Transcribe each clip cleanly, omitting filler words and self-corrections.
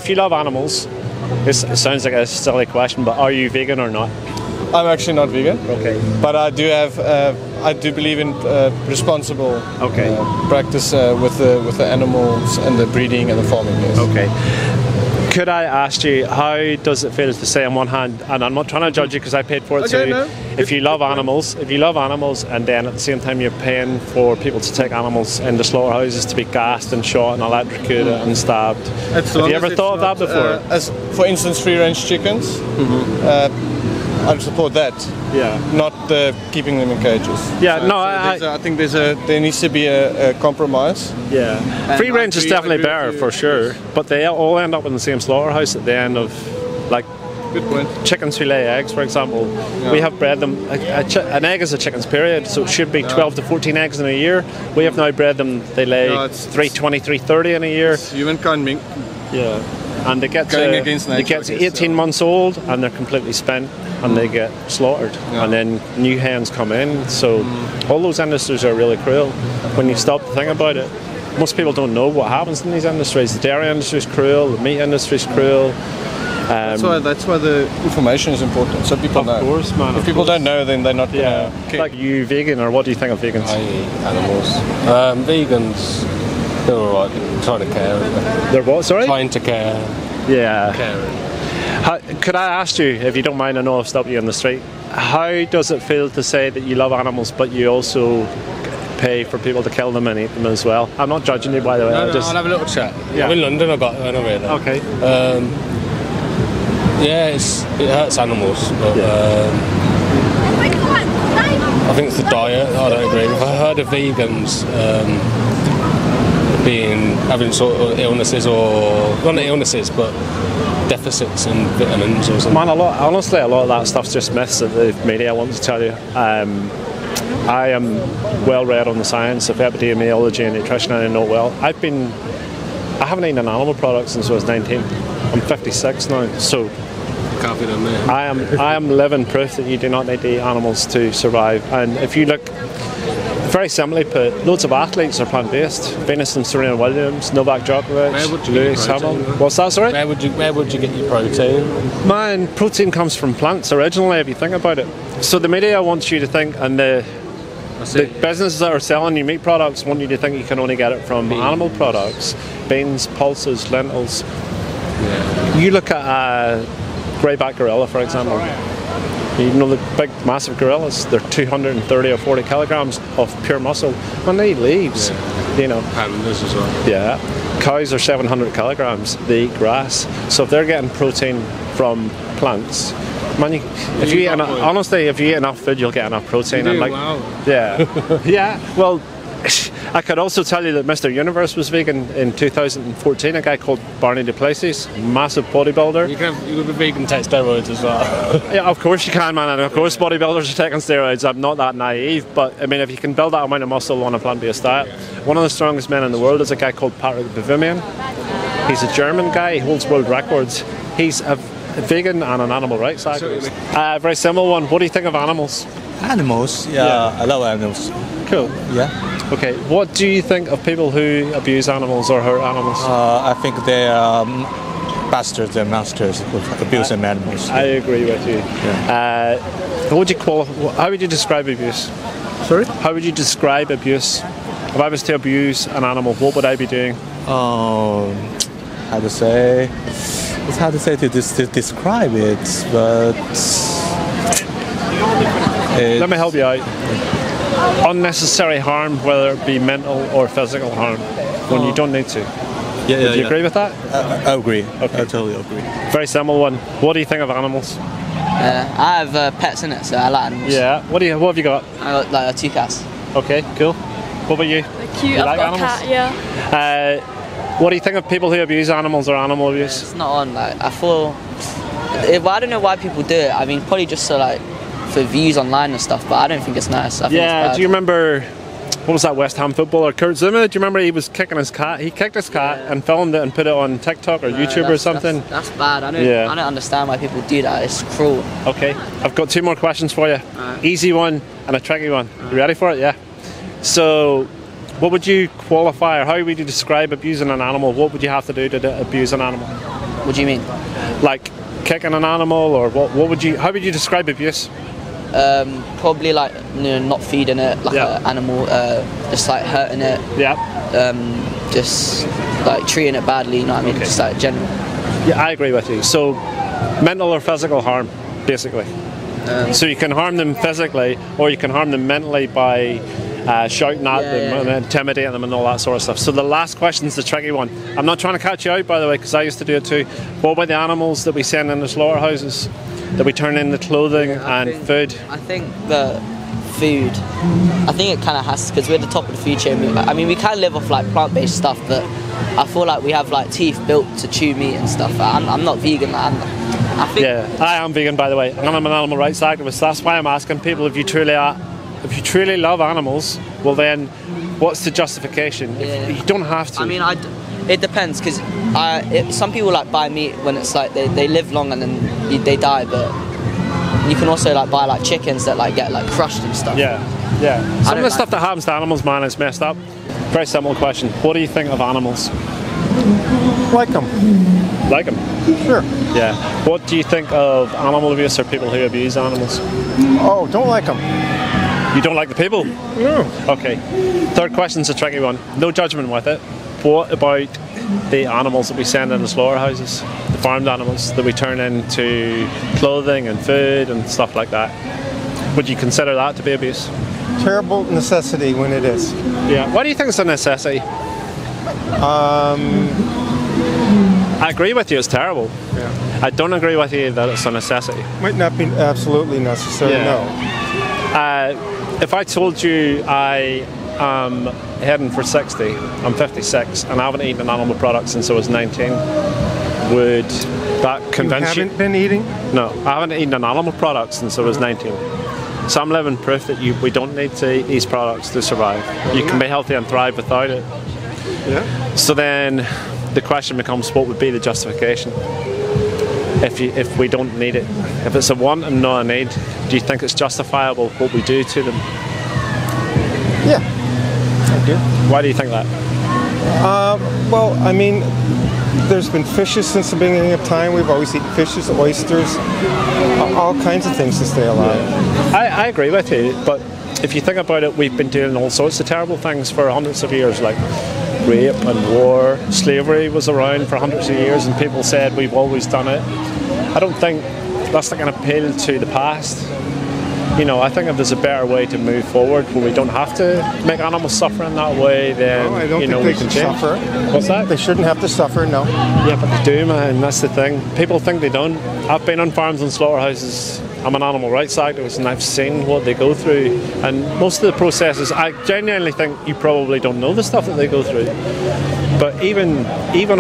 if you love animals, this sounds like a silly question, but are you vegan or not? I'm actually not vegan. Okay. But I do believe in responsible practice with the animals and the breeding and the farming. Yes. Okay. Could I ask you, how does it feel to say on one hand, and I'm not trying to judge you because I paid for it too, no. if you love animals, and then at the same time you're paying for people to take animals into slaughterhouses to be gassed and shot and electrocuted and stabbed. Have you ever thought of that before? As for instance, free-range chickens, I support that. Yeah. Not keeping them in cages. Yeah. So, No. I think there needs to be a compromise. Yeah. Free range is definitely better for sure, but they all end up in the same slaughterhouse at the end of, like, good point. Chickens who lay eggs, for example. Yeah. We have bred them. An egg is a chicken's period, so it should be 12 to 14 eggs in a year. We have now bred them. They lay 320, 330 in a year. Humankind mink. Yeah. And they get to 18 months old and they're completely spent and they get slaughtered, and then new hens come in. So all those industries are really cruel when you stop to think about it. Most people don't know what happens in these industries. The dairy industry is cruel, the meat industry is cruel. That's why the information is important, so people know. Of course, man. If people don't know, then they're not gonna care. Like, you vegan, or what do you think of vegans? I eat animals. Vegans, they're alright, trying to care. They're what, sorry? Trying to care. Yeah. Caring. Could I ask you, if you don't mind, I know I've stopped you on the street, how does it feel to say that you love animals but you also pay for people to kill them and eat them as well? I'm not judging you, by the way. No, I'll have a little chat. Yeah. I'm in London, I got there. Okay. Yeah, it hurts animals, but I think it's the diet. I don't agree. If I heard of vegans having sort of illnesses, or not illnesses, but deficits in vitamins or something. Man, honestly, a lot of that stuff's just myths that the media want to tell you. I am well read on the science of epidemiology and nutrition, and I know it well. I haven't eaten an animal product since I was 19. I'm 56 now, so I am living proof that you do not need to eat animals to survive. And if you look, very simply put, loads of athletes are plant-based. Venus and Serena Williams, Novak Djokovic, Lewis Hamilton. What's that, sorry? Where would you get your protein? Man, protein comes from plants originally, if you think about it. So the media wants you to think, and the businesses that are selling you meat products want you to think you can only get it from animal products. Beans, pulses, lentils. Yeah. You look at greyback gorilla, for example. You know the big, massive gorillas, they're 230 or 40 kilograms of pure muscle. When they eat leaves, you know. Pandas as well. Yeah. Cows are 700 kilograms, they eat grass. So if they're getting protein from plants, man, if you eat enough food, you'll get enough protein. You do, and wow. Yeah. Yeah, well, I could also tell you that Mr. Universe was vegan in 2014, a guy called Barney Duplessis, massive bodybuilder. You could be vegan, take steroids as well. Yeah, of course you can, man, and of course bodybuilders are taking steroids. I'm not that naive, but I mean, if you can build that amount of muscle on a plant-based diet. One of the strongest men in the world is a guy called Patrick Bavimian. He's a German guy, he holds world records. He's a vegan and an animal rights activist. Very simple one, what do you think of animals? Animals? Yeah, I love animals. Cool. Yeah. Okay, what do you think of people who abuse animals or hurt animals? I think they are bastards and monsters with abusing animals. I agree with you. Yeah. How would you describe abuse? Sorry? How would you describe abuse? If I was to abuse an animal, what would I be doing? How to say? It's hard to say to describe it, but let me help you out. Unnecessary harm, whether it be mental or physical harm, when you don't need to. Would you agree with that? I agree. Okay. I totally agree. Very simple one. What do you think of animals? I have pets in it, so I like animals. Yeah. What have you got? I got like 2 cats. Okay, cool. What about you? They're cute. You I've like got animals? a cat, yeah. What do you think of people who abuse animals or animal abuse? It's not on. Like, I feel. I don't know why people do it. I mean, probably just so like for views online and stuff. But I don't think it's nice. I think it's bad. Do you remember? What was that West Ham footballer, Kurt Zuma? Do you remember he was kicking his cat? He kicked his cat and filmed it and put it on TikTok or YouTube or something. That's bad. I don't understand why people do that. It's cruel. Okay, I've got 2 more questions for you. Right. Easy one and a tricky one. You ready for it? Yeah. So, What would you qualify, or how would you describe abusing an animal? What would you have to do to abuse an animal? What do you mean? Like kicking an animal, or what would you? How would you describe abuse? Probably like not feeding it like an animal, just like hurting it. Yeah. Just like treating it badly. You know what I mean? Okay. Just like general. Yeah, I agree with you. So, mental or physical harm, basically. So you can harm them physically, or you can harm them mentally by shouting at them and intimidating them and all that sort of stuff. So the last question's the tricky one. I'm not trying to catch you out, by the way, because I used to do it too. What about the animals that we send in the slaughterhouses, that we turn into clothing and food? I think the food, I think it kind of has, because we're at the top of the food chain. I mean, we can live off like plant-based stuff, but I feel like we have like teeth built to chew meat and stuff. I'm not vegan. I think I am vegan, by the way, and I'm an animal rights activist. That's why I'm asking people, if you truly love animals, well then, what's the justification? You don't have to. I mean, it depends, because some people like buy meat when it's like they live long and then they die, but you can also like buy like chickens that like get like crushed and stuff. Yeah. Some of the stuff that happens to animals, man, is messed up. Very simple question. What do you think of animals? Like them. Like them? Sure. Yeah. What do you think of animal abuse, or people who abuse animals? Oh, don't like them. You don't like the people? No. Okay. Third question's a tricky one. No judgment with it. What about the animals that we send in the slaughterhouses? The farmed animals that we turn into clothing and food and stuff like that. Would you consider that to be abuse? Terrible necessity when it is. Yeah. Why do you think it's a necessity? I agree with you, it's terrible. Yeah. I don't agree with you that it's a necessity. Might not be absolutely necessary, no. If I told you I am heading for 60, I'm 56, and I haven't eaten an animal product since I was 19, would that convince you? You haven't been eating? No, I haven't eaten an animal product since I was 19. So I'm living proof that we don't need to eat these products to survive. You can be healthy and thrive without it. Yeah. So then the question becomes, what would be the justification if we don't need it? If it's a want and not a need, do you think it's justifiable what we do to them? Yeah, I do. Why do you think that? Well, I mean, there's been fishes since the beginning of time. We've always eaten fishes, oysters, all kinds of things to stay alive. Yeah. I agree with you, but if you think about it, we've been doing all sorts of terrible things for hundreds of years, like rape and war. Slavery was around for hundreds of years, and people said we've always done it. I don't think that's like an appeal to the past. You know, I think if there's a better way to move forward where we don't have to make animals suffer in that way, then I don't think we can change. Suffer. What's that? They shouldn't have to suffer, no. Yeah, but they do, man. That's the thing. People think they don't. I've been on farms and slaughterhouses. I'm an animal rights activist, and I've seen what they go through. And most of the processes, I genuinely think you probably don't know the stuff that they go through. But even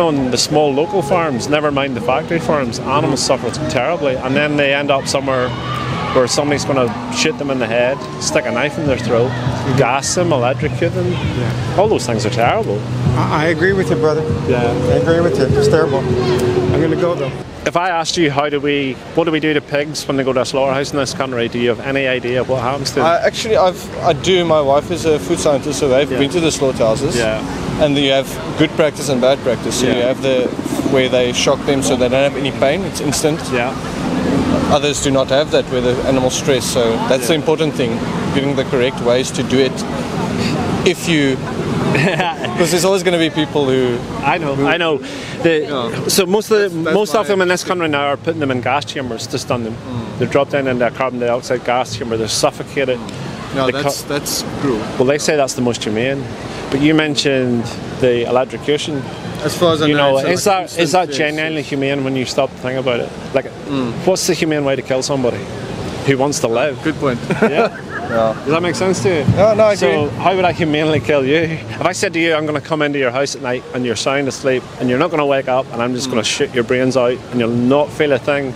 on the small local farms, never mind the factory farms, animals suffer terribly, and then they end up somewhere where somebody's going to shoot them in the head, stick a knife in their throat, gas them, electrocute them. Yeah. All those things are terrible. I agree with you, brother. Yeah. I agree with you. It's terrible. I'm going to go, though. If I asked you what do we do to pigs when they go to a slaughterhouse in this country, do you have any idea what happens to them? Actually, I do. My wife is a food scientist, so they've been to the slaughterhouses. Yeah. And you have good practice and bad practice. So you have where they shock them so they don't have any pain. It's instant. Yeah. Others do not have that, where the animal's stressed. So that's the important thing, getting the correct ways to do it. If you... Because there's always going to be people who... I know. So most of them in this country now are putting them in gas chambers to stun them. They're dropped in a carbon dioxide gas chamber. They're suffocated. No, that's cruel. Well, they say that's the most humane. But you mentioned the electrocution. As far as I know, is that genuinely humane when you stop to think about it? Like, what's the humane way to kill somebody who wants to live? Good point. Yeah. Does that make sense to you? No, I agree. So how would I humanely kill you? If I said to you, I'm going to come into your house at night and you're sound asleep and you're not going to wake up and I'm just going to shoot your brains out and you'll not feel a thing,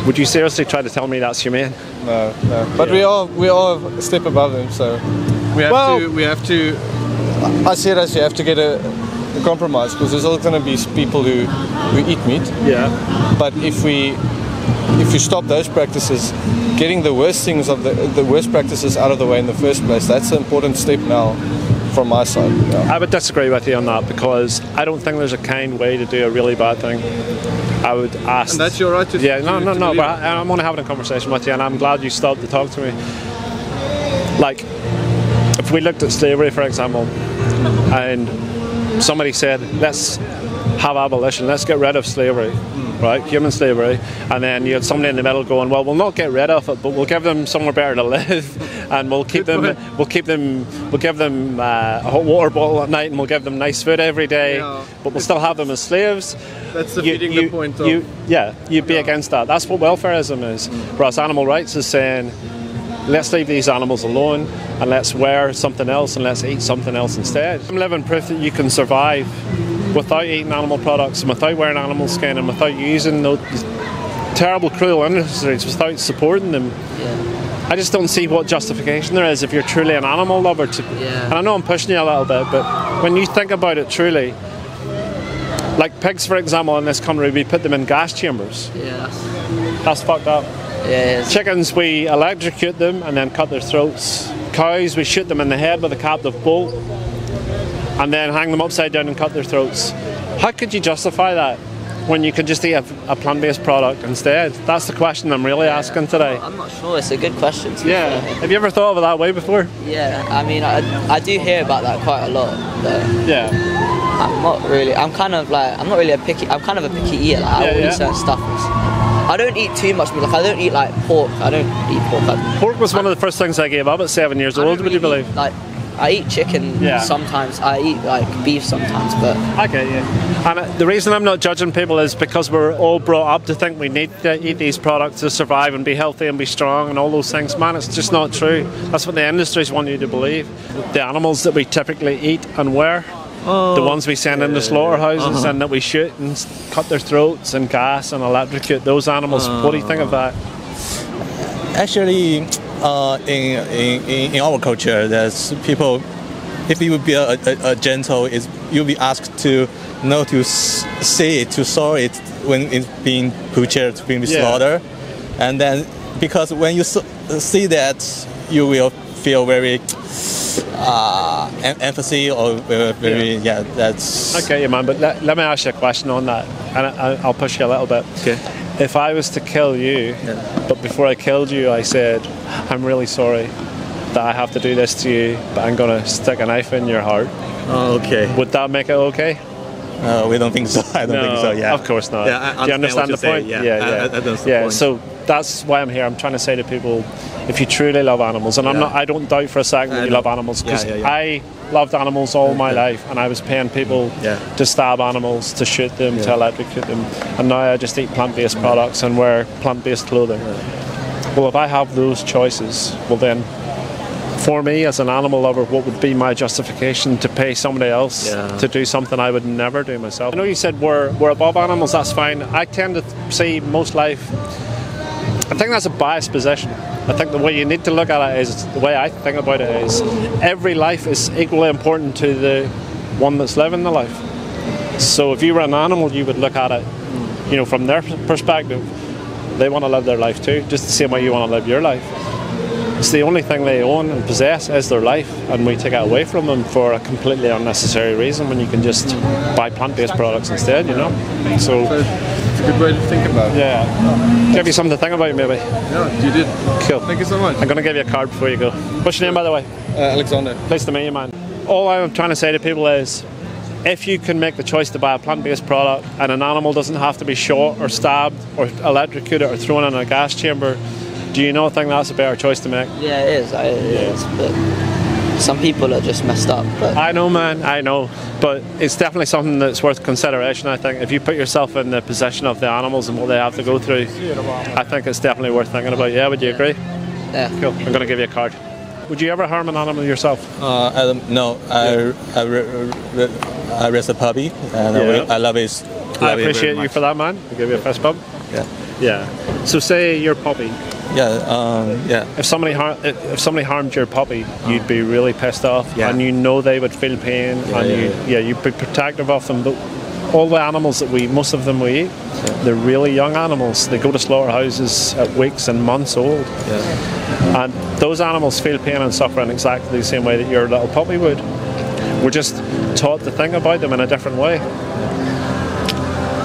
would you seriously try to tell me that's humane? No. But we are a step above them, so we have to. I see it as you have to get a compromise, because there's always going to be people who eat meat. Yeah. But if we stop those practices, getting the worst things of the worst practices out of the way in the first place, that's an important step now. from my side. Yeah. I would disagree with you on that because I don't think there's a kind way to do a really bad thing. I would ask. And that's your right to. Yeah, no. believe But I'm only having a conversation with you, and I'm glad you stopped to talk to me. Like, if we looked at slavery, for example, and somebody said, let's have abolition, let's get rid of slavery, right, human slavery, and then you had somebody in the middle going, well, we'll not get rid of it, but we'll give them somewhere better to live, and we'll give them a hot water bottle at night, and we'll give them nice food every day, but we'll still have them as slaves. That's defeating the point of... You'd be against that. That's what welfareism is. Whereas animal rights is saying, let's leave these animals alone and let's wear something else and let's eat something else instead. I'm living proof that you can survive without eating animal products and without wearing animal skin and without using those terrible, cruel industries, without supporting them. Yeah. I just don't see what justification there is if you're truly an animal lover. And I know I'm pushing you a little bit, but when you think about it truly, like pigs, for example, in this country, we put them in gas chambers. Yeah. That's fucked up. Yeah, chickens, we electrocute them and then cut their throats. Cows, we shoot them in the head with a captive bolt and then hang them upside down and cut their throats. How could you justify that when you could just eat a plant-based product instead? That's the question I'm really asking today. I'm not sure, it's a good question. Have you ever thought of it that way before? Yeah, I mean, I do hear about that quite a lot. Yeah. I'm not really, I'm kind of a picky eater. Like, I will eat certain stuff. I don't eat too much meat. Like, I don't eat like pork. I don't eat pork. Pork was one of the first things I gave up at 7 years old. Would you believe? Like, I eat chicken sometimes. I eat like beef sometimes, but I get you. And the reason I'm not judging people is because we're all brought up to think we need to eat these products to survive and be healthy and be strong and all those things. Man, it's just not true. That's what the industries want you to believe. The animals that we typically eat and wear. The ones we send into slaughterhouses and that we shoot and cut their throats and gas and electrocute those animals. What do you think of that? Actually, in our culture, there's people. If you would be a gentle, you'll be asked to see it, to saw it when it's being butchered, being slaughtered, and then because when you see that, you will feel very. Empathy or very that's okay, man. But let me ask you a question on that, and I'll push you a little bit. Okay. If I was to kill you, but before I killed you, I said, "I'm really sorry that I have to do this to you, but I'm gonna stick a knife in your heart." Oh, okay. Would that make it okay? We don't think so. I don't think so. Yeah. Of course not. Yeah, do you understand the point? Yeah. I understand the point. So that's why I'm here. I'm trying to say to people, if you truly love animals, and I don't doubt for a second that you love animals, because I loved animals all my life, and I was paying people to stab animals, to shoot them, to electrocute them, and now I just eat plant-based products and wear plant-based clothing. Well, if I have those choices, well then, for me as an animal lover, what would be my justification to pay somebody else to do something I would never do myself? I know you said we're above animals, that's fine. I tend to see most life, I think that's a biased position. I think the way you need to look at it is, the way I think about it is, every life is equally important to the one that's living the life. So if you were an animal, you would look at it, from their perspective. They want to live their life too, just the same way you want to live your life. It's the only thing they own and possess is their life, and we take it away from them for a completely unnecessary reason when you can just buy plant-based products instead, So it's a good way to think about it. Yeah. Give you something to think about, maybe. Yeah, you did. Cool. Thank you so much. I'm going to give you a card before you go. What's your name, by the way? Alexander. Nice to meet you, man. All I'm trying to say to people is, if you can make the choice to buy a plant-based product and an animal doesn't have to be shot or stabbed or electrocuted or thrown in a gas chamber, do you not think that's a better choice to make? Yeah, it is. It is. But some people are just messed up. But I know, man. I know. But it's definitely something that's worth consideration, I think. If you put yourself in the position of the animals and what they have to go through, I think it's definitely worth thinking about. Yeah, would you agree? Yeah. Cool. I'm going to give you a card. Would you ever harm an animal yourself? No. I raised a puppy, and I love it. I appreciate you for that, man. I'll give you a fist bump. Yeah. So say your puppy. If somebody harmed your puppy, you'd be really pissed off, and they would feel pain, you'd be protective of them. But all the animals that most of them we eat, they're really young animals. They go to slaughterhouses at weeks and months old, and those animals feel pain and suffering exactly the same way that your little puppy would. We're just taught to think about them in a different way.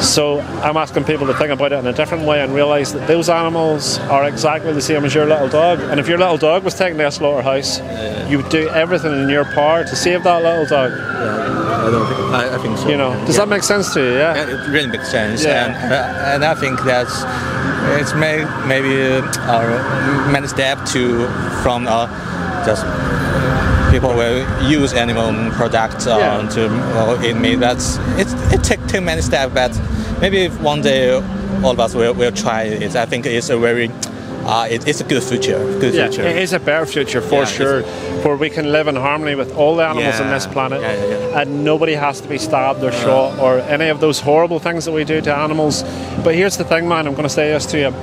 So I'm asking people to think about it in a different way and realise that those animals are exactly the same as your little dog. And if your little dog was taken to a slaughterhouse, you would do everything in your power to save that little dog. I think so. You know, does that make sense to you? Yeah. It really makes sense, Yeah. and I think that's it's maybe many steps from just people will use animal products to in meat. It takes many steps, but maybe if one day all of us will try it. I think it's a very it's a good future. Future. It is a better future for sure, where we can live in harmony with all the animals on this planet, and nobody has to be stabbed or shot or any of those horrible things that we do to animals. But here's the thing, man. I'm going to say this to you.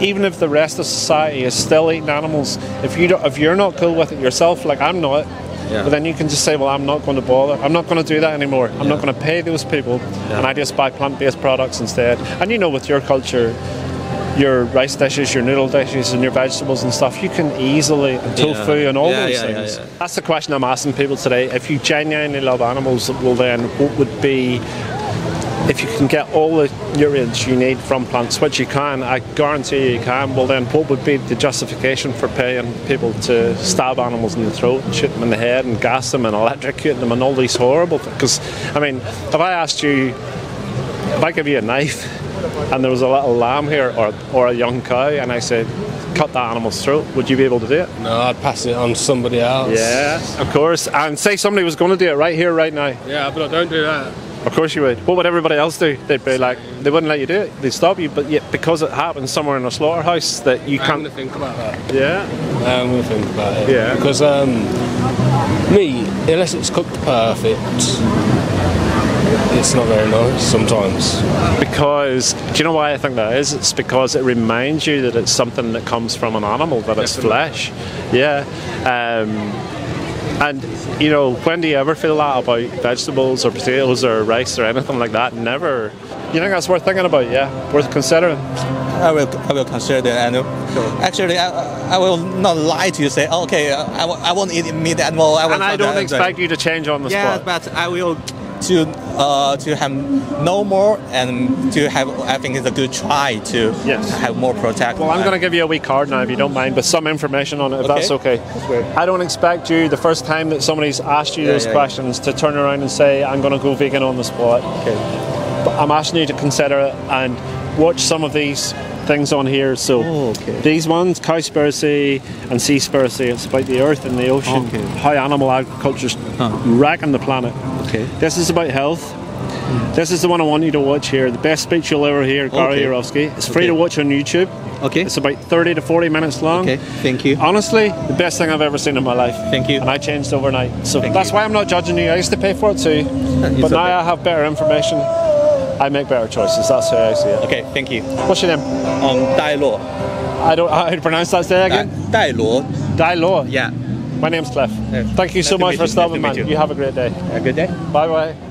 Even if the rest of society is still eating animals, if you're not cool with it yourself, like I'm not, but then you can just say, well, I'm not going to bother. I'm not going to do that anymore. I'm not going to pay those people, and I just buy plant-based products instead. And you know, with your culture, your rice dishes, your noodle dishes, and your vegetables and stuff, you can easily, and tofu and all those things. That's the question I'm asking people today. If you genuinely love animals, well then, what would be, if you can get all the nutrients you need from plants, which you can, I guarantee you can, well then what would be the justification for paying people to stab animals in the throat and shoot them in the head and gas them and electrocute them and all these horrible things? Because, I mean, if I asked you, if I give you a knife and there was a little lamb here or a young cow and I said, cut that animal's throat, would you be able to do it? No, I'd pass it on to somebody else. Yeah, of course. And say somebody was going to do it right here, right now. Yeah, but I don't do that. Of course you would. What would everybody else do? They'd be like, they wouldn't let you do it. They'd stop you. But yet, because it happens somewhere in a slaughterhouse, that you can't. I'm going to think about that. Yeah. I'm going to think about it. Yeah. Because meat, unless it's cooked perfect, it's not very nice sometimes. Because, do you know why I think that is? It's because it reminds you that it's something that comes from an animal, that it's flesh. Yeah. And, you know, when do you ever feel that about vegetables or potatoes or rice or anything like that? Never. You think that's worth thinking about? Yeah, worth considering? I will consider, and actually I will not lie to you. Say, okay, I won't eat meat animal. I don't expect you to change on the spot. Yeah, but I will to have no more and to have. I think it's a good try to have more protect. Well, I'm going to give you a wee card now, if you don't mind, with some information on it, if that's okay. That's great. I don't expect you, the first time that somebody's asked you those questions, to turn around and say, I'm going to go vegan on the spot. Okay. But I'm asking you to consider it and watch some of these things on here. So these ones, Cowspiracy and Seaspiracy, it's about the earth and the ocean, how animal agriculture's wrecking the planet. This is about health. This is the one I want you to watch here. The best speech you'll ever hear, Gary Yourofsky. It's free to watch on YouTube. It's about 30 to 40 minutes long. Thank you. Honestly, the best thing I've ever seen in my life. Thank you. And I changed overnight. So that's why I'm not judging you. I used to pay for it too. But now I have better information. I make better choices. That's how I see it. Okay, thank you. What's your name? Dai Luo. I don't know how to pronounce that. Say again. Dai Luo. Dai Luo. Yeah. My name's Cliff. Thank you so much for stopping, man. You have a great day. A good day. Bye bye.